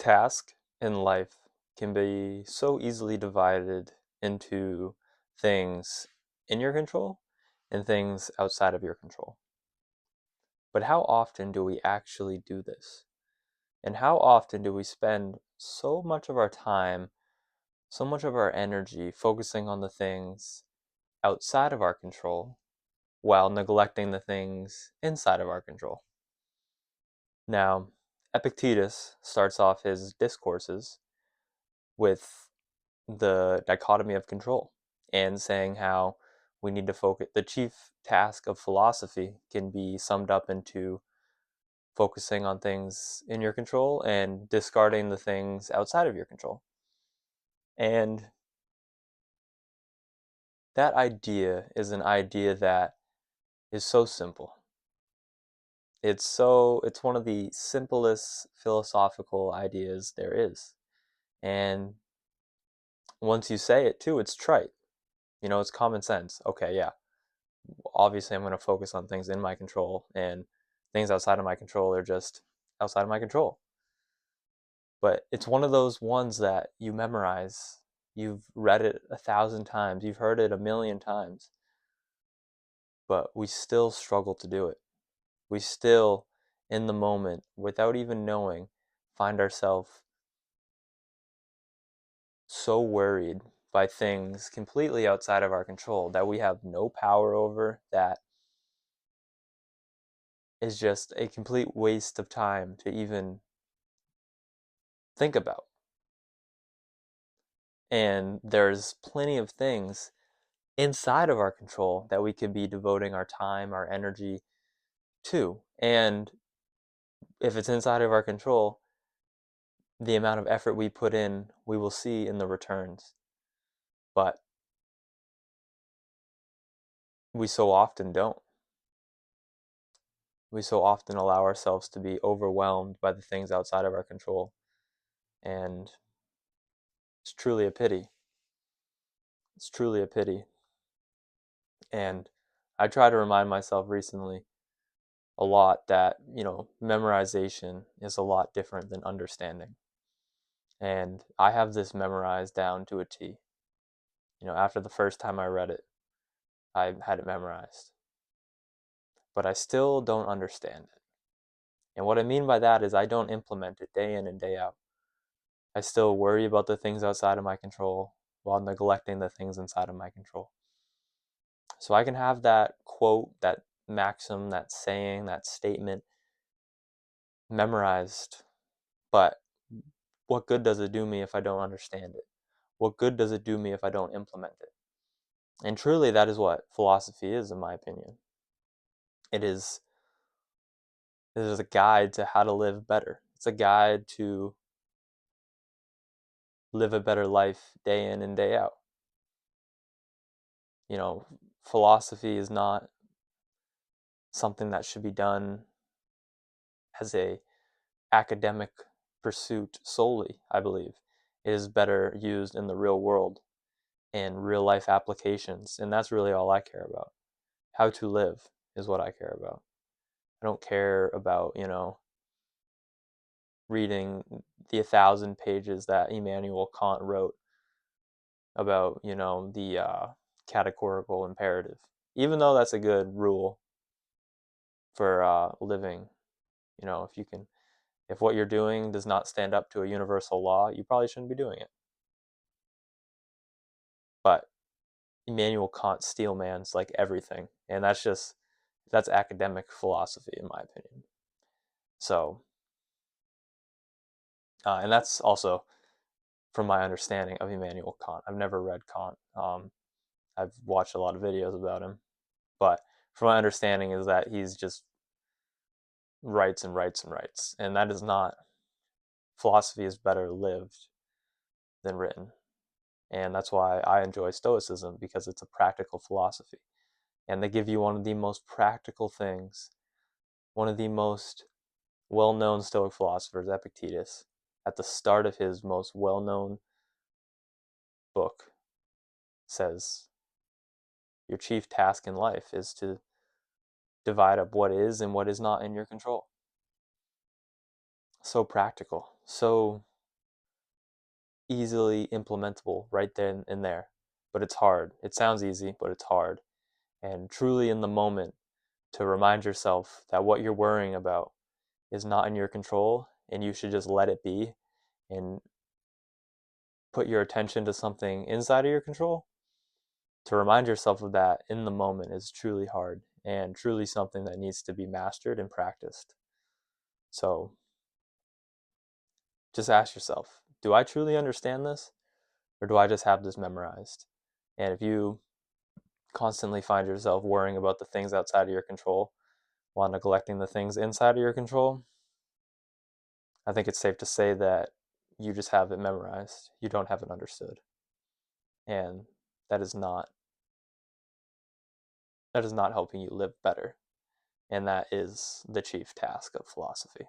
task in life can be so easily divided into things in your control and things outside of your control. But how often do we actually do this? And how often do we spend so much of our time, so much of our energy focusing on the things outside of our control while neglecting the things inside of our control? Now, Epictetus starts off his discourses with the dichotomy of control and saying how we need to focus. The chief task of philosophy can be summed up into focusing on things in your control and discarding the things outside of your control. And that idea is an idea that is so simple. It's one of the simplest philosophical ideas there is. And once you say it too, it's trite. It's common sense. Okay, yeah, obviously I'm going to focus on things in my control, and things outside of my control are just outside of my control. But it's one of those ones that you memorize. You've read it 1,000 times, you've heard it 1,000,000 times, but we still struggle to do it. We still, in the moment, without even knowing, find ourselves so worried by things completely outside of our control that we have no power over, that is just a complete waste of time to even think about. And there's plenty of things inside of our control that we could be devoting our time, our energy to. And if it's inside of our control, the amount of effort we put in, we will see in the returns. But we so often don't. We so often allow ourselves to be overwhelmed by the things outside of our control. And it's truly a pity. It's truly a pity. And I try to remind myself recently a lot that, memorization is a lot different than understanding. And I have this memorized down to a T. After the first time I read it, I had it memorized. But I still don't understand it. And what I mean by that is I don't implement it day in and day out. I still worry about the things outside of my control while neglecting the things inside of my control. So I can have that quote, that maxim, that saying, that statement memorized, but what good does it do me if I don't understand it? What good does it do me if I don't implement it? And truly, that is what philosophy is, in my opinion. It is, it is a guide to how to live better. It's a guide to live a better life day in and day out. You know, Philosophy is not something that should be done as a academic pursuit solely, I believe. It is better used in the real world and real life applications, and that's really all I care about. How to live is what I care about. I don't care about, reading the 1,000 pages that Immanuel Kant wrote about, the categorical imperative. Even though that's a good rule for living, if you can, if what you're doing does not stand up to a universal law, you probably shouldn't be doing it. But Immanuel Kant steelmans like everything, and that's academic philosophy in my opinion. So, and that's also from my understanding of Immanuel Kant. I've never read Kant. I've watched a lot of videos about him, but from my understanding is that he's just writes and writes and writes, and that is not, philosophy is better lived than written. And that's why I enjoy Stoicism, because it's a practical philosophy. And they give you one of the most practical things. One of the most well known Stoic philosophers, Epictetus, at the start of his most well known book, says your chief task in life is to divide up what is and what is not in your control. So practical, so easily implementable right then and there. But it's hard. It sounds easy, but it's hard. And truly in the moment, to remind yourself that what you're worrying about is not in your control and you should just let it be and put your attention to something inside of your control. To remind yourself of that in the moment is truly hard and truly something that needs to be mastered and practiced. So just ask yourself, do I truly understand this or do I just have this memorized? And if you constantly find yourself worrying about the things outside of your control while neglecting the things inside of your control, I think it's safe to say that you just have it memorized. You don't have it understood. And that is not helping you live better. And that is the chief task of philosophy.